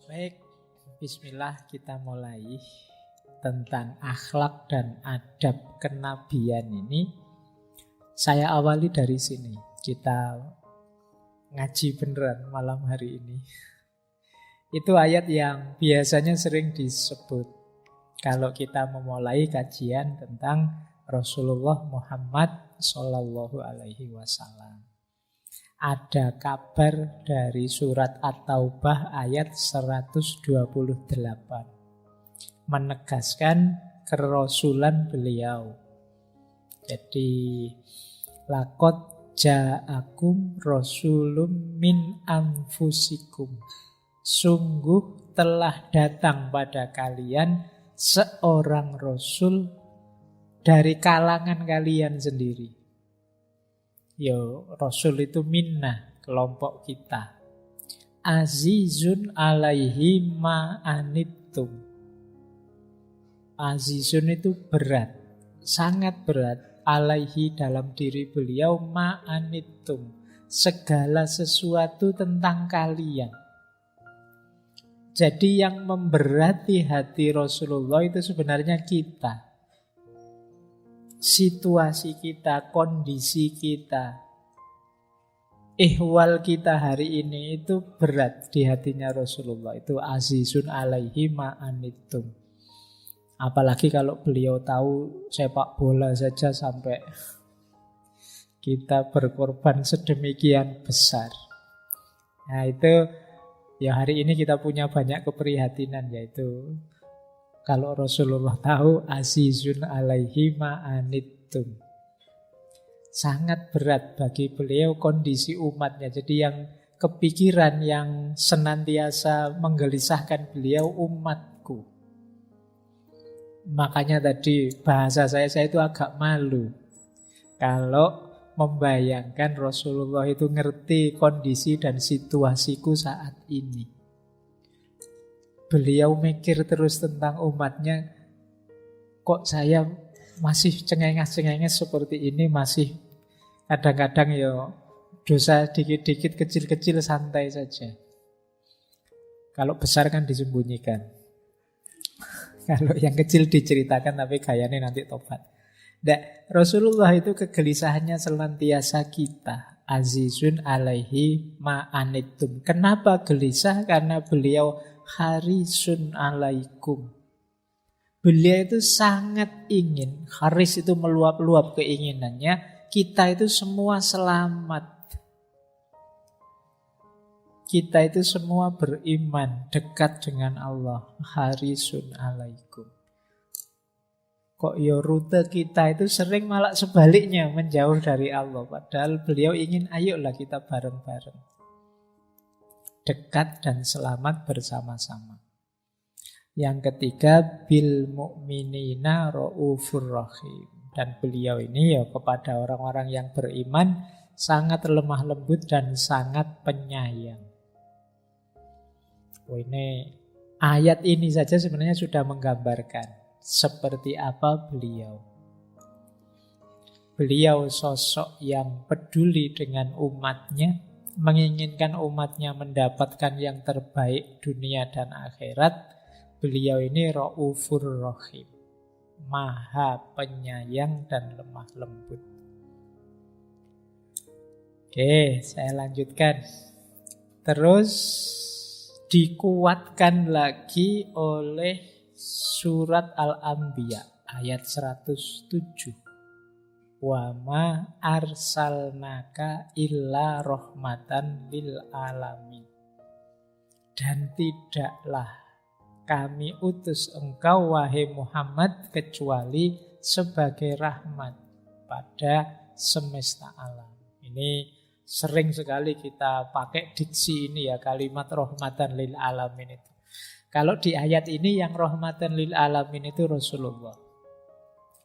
Baik, bismillah kita mulai tentang akhlak dan adab kenabian ini. Saya awali dari sini. Kita ngaji beneran malam hari ini. Itu ayat yang biasanya sering disebut kalau kita memulai kajian tentang Rasulullah Muhammad Sallallahu Alaihi Wasallam. Ada kabar dari surat At-Taubah ayat 128 menegaskan kerasulan beliau. Jadi laqad ja'akum rasulun min anfusikum. Sungguh telah datang pada kalian seorang rasul dari kalangan kalian sendiri. Rasul itu minna, kelompok kita. Azizun alaihi ma'anittum. Azizun itu berat, sangat berat. Alaihi dalam diri beliau ma'anittum. Segala sesuatu tentang kalian. Jadi yang memberati hati Rasulullah itu sebenarnya kita. Situasi kita, kondisi kita, ihwal kita hari ini itu berat di hatinya Rasulullah. Itu azizun alaihi ma'anittum. Apalagi kalau beliau tahu sepak bola saja sampai kita berkorban sedemikian besar. Nah itu ya hari ini kita punya banyak keprihatinan, yaitu kalau Rasulullah tahu azizun alaihi ma'anittum. Sangat berat bagi beliau kondisi umatnya. Jadi yang kepikiran, yang senantiasa menggelisahkan beliau umatku. Makanya tadi bahasa saya itu agak malu kalau membayangkan Rasulullah itu ngerti kondisi dan situasiku saat ini. Beliau mikir terus tentang umatnya. Kok saya masih cengenges-cengenges seperti ini, masih kadang-kadang dosa dikit-dikit, kecil-kecil, santai saja. Kalau besar kan disembunyikan. Kalau yang kecil diceritakan tapi gayanya nanti tobat. Nah, Rasulullah itu kegelisahannya senantiasa kita. Azizun alaihi ma'anittum. Kenapa gelisah? Karena beliau harisun alaikum. Beliau itu sangat ingin, haris itu meluap-luap keinginannya, kita itu semua selamat. Kita itu semua beriman, dekat dengan Allah. Harisun alaikum. Kok rute kita itu sering malah sebaliknya, menjauh dari Allah. Padahal beliau ingin, ayolah kita bareng-bareng. Dekat dan selamat bersama-sama. Yang ketiga, bil mu'minina ra'ufur rahim. Dan beliau ini kepada orang-orang yang beriman sangat lemah lembut dan sangat penyayang. Ini ayat ini saja sebenarnya sudah menggambarkan seperti apa beliau. Beliau sosok yang peduli dengan umatnya, menginginkan umatnya mendapatkan yang terbaik dunia dan akhirat. Beliau ini Ra'ufur Rahim, maha penyayang dan lemah lembut. Oke, saya lanjutkan. Terus dikuatkan lagi oleh surat Al-Anbiya ayat 107. Wa ma arsalnaka illa rahmatan lil alamin. Dan tidaklah kami utus engkau wahai Muhammad kecuali sebagai rahmat pada semesta alam. Ini sering sekali kita pakai diksi ini kalimat rahmatan lil alamin itu. Kalau di ayat ini yang rahmatan lil alamin itu Rasulullah.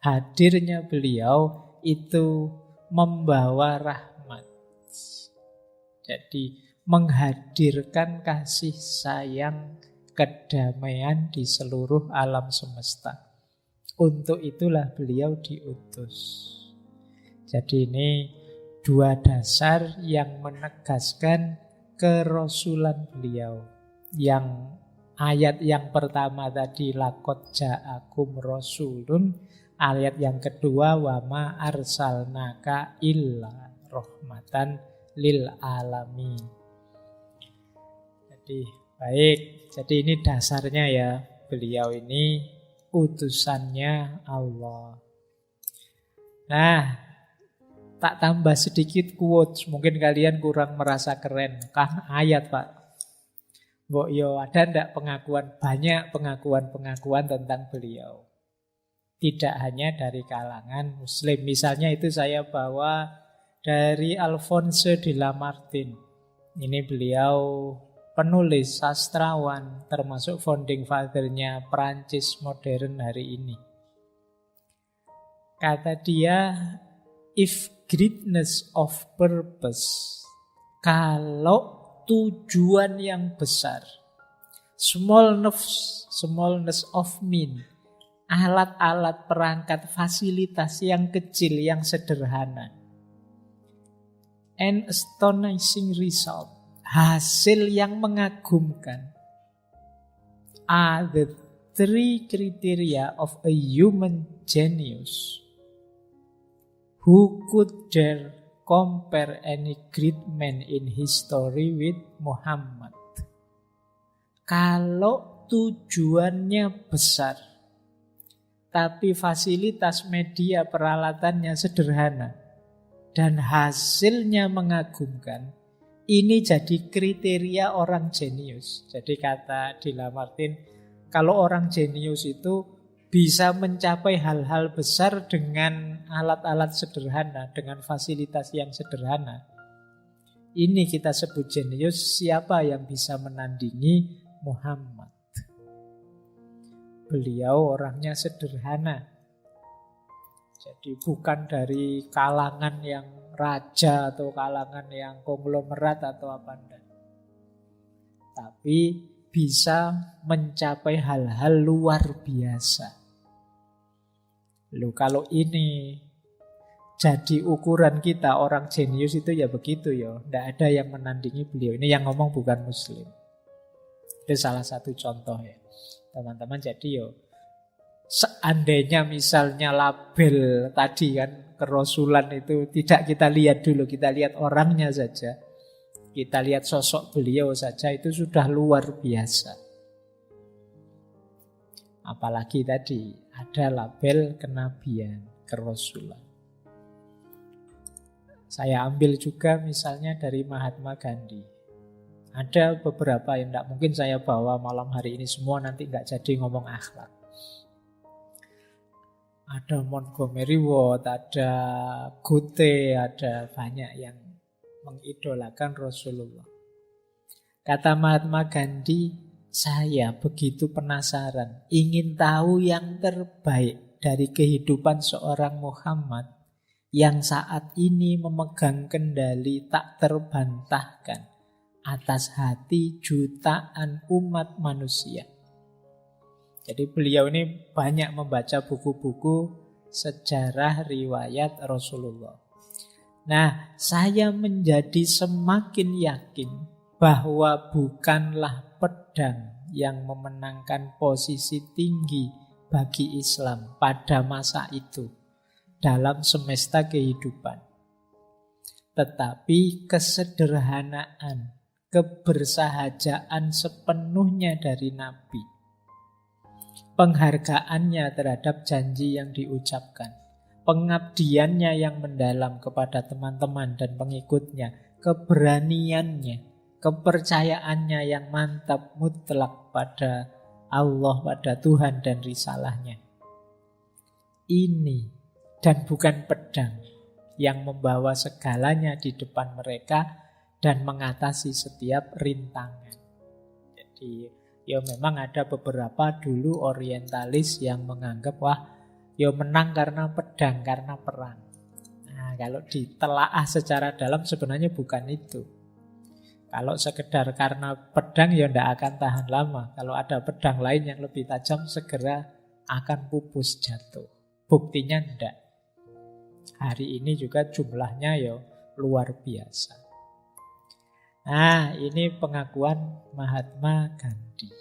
Hadirnya beliau itu membawa rahmat. Jadi menghadirkan kasih sayang, kedamaian di seluruh alam semesta. Untuk itulah beliau diutus. Jadi ini dua dasar yang menegaskan kerasulan beliau, yang Ayat yang pertama tadi laqad ja'akum rasulun, ayat yang kedua wa ma arsalnaka illa rahmatan lil alamin. Jadi baik, jadi ini dasarnya ya, beliau ini utusannya Allah. Nah, tak tambah sedikit quotes, mungkin kalian kurang merasa keren. Kan ayat Pak. Mbok yo ada ndak pengakuan, banyak pengakuan-pengakuan tentang beliau. Tidak hanya dari kalangan Muslim. Misalnya itu saya bawa dari Alphonse de Lamartine. Ini beliau penulis, sastrawan, termasuk founding father-nya Prancis modern hari ini. Kata dia, if greatness of purpose, kalau tujuan yang besar, smallness of mean, alat-alat perangkat fasilitas yang kecil, yang sederhana, an astonishing result, hasil yang mengagumkan, are the three criteria of a human genius who could dare compare any great man in history with Muhammad. Kalau tujuannya besar, tapi fasilitas media peralatannya sederhana, dan hasilnya mengagumkan, ini jadi kriteria orang jenius. Jadi kata de Lamartine, kalau orang jenius itu bisa mencapai hal-hal besar dengan alat-alat sederhana, dengan fasilitas yang sederhana. Ini kita sebut jenius. Siapa yang bisa menandingi Muhammad? Beliau orangnya sederhana. Jadi bukan dari kalangan yang raja atau kalangan yang konglomerat atau apa enggak. Tapi bisa mencapai hal-hal luar biasa. Loh, kalau ini jadi ukuran kita, orang jenius itu ya begitu ya. Tidak ada yang menandingi beliau. Ini yang ngomong bukan Muslim. Itu salah satu contoh ya. Teman-teman, jadi seandainya misalnya label tadi kan, kerasulan itu tidak kita lihat dulu, kita lihat orangnya saja. Kita lihat sosok beliau saja, itu sudah luar biasa. Apalagi tadi ada label kenabian, kerasulan. Saya ambil juga misalnya dari Mahatma Gandhi. Ada beberapa yang tidak mungkin saya bawa malam hari ini semua, nanti nggak jadi ngomong akhlak. Ada Montgomery Ward, ada Goethe, ada banyak yang mengidolakan Rasulullah. Kata Mahatma Gandhi, saya begitu penasaran, ingin tahu yang terbaik dari kehidupan seorang Muhammad yang saat ini memegang kendali tak terbantahkan atas hati jutaan umat manusia. Jadi beliau ini banyak membaca buku-buku sejarah riwayat Rasulullah. Nah, saya menjadi semakin yakin bahwa bukanlah pedang yang memenangkan posisi tinggi bagi Islam pada masa itu dalam semesta kehidupan, tetapi kesederhanaan, kebersahajaan sepenuhnya dari Nabi, penghargaannya terhadap janji yang diucapkan, pengabdiannya yang mendalam kepada teman-teman dan pengikutnya, keberaniannya, kepercayaannya yang mantap mutlak pada Allah, pada Tuhan dan risalahnya. Ini dan bukan pedang yang membawa segalanya di depan mereka dan mengatasi setiap rintangan. Jadi ya memang ada beberapa dulu orientalis yang menganggap wah ya menang karena pedang, karena perang. Nah, kalau ditelaah secara dalam sebenarnya bukan itu. Kalau sekedar karena pedang ya tidak akan tahan lama. Kalau ada pedang lain yang lebih tajam segera akan pupus jatuh. Buktinya tidak. Hari ini juga jumlahnya ya luar biasa. Nah, ini pengakuan Mahatma Gandhi.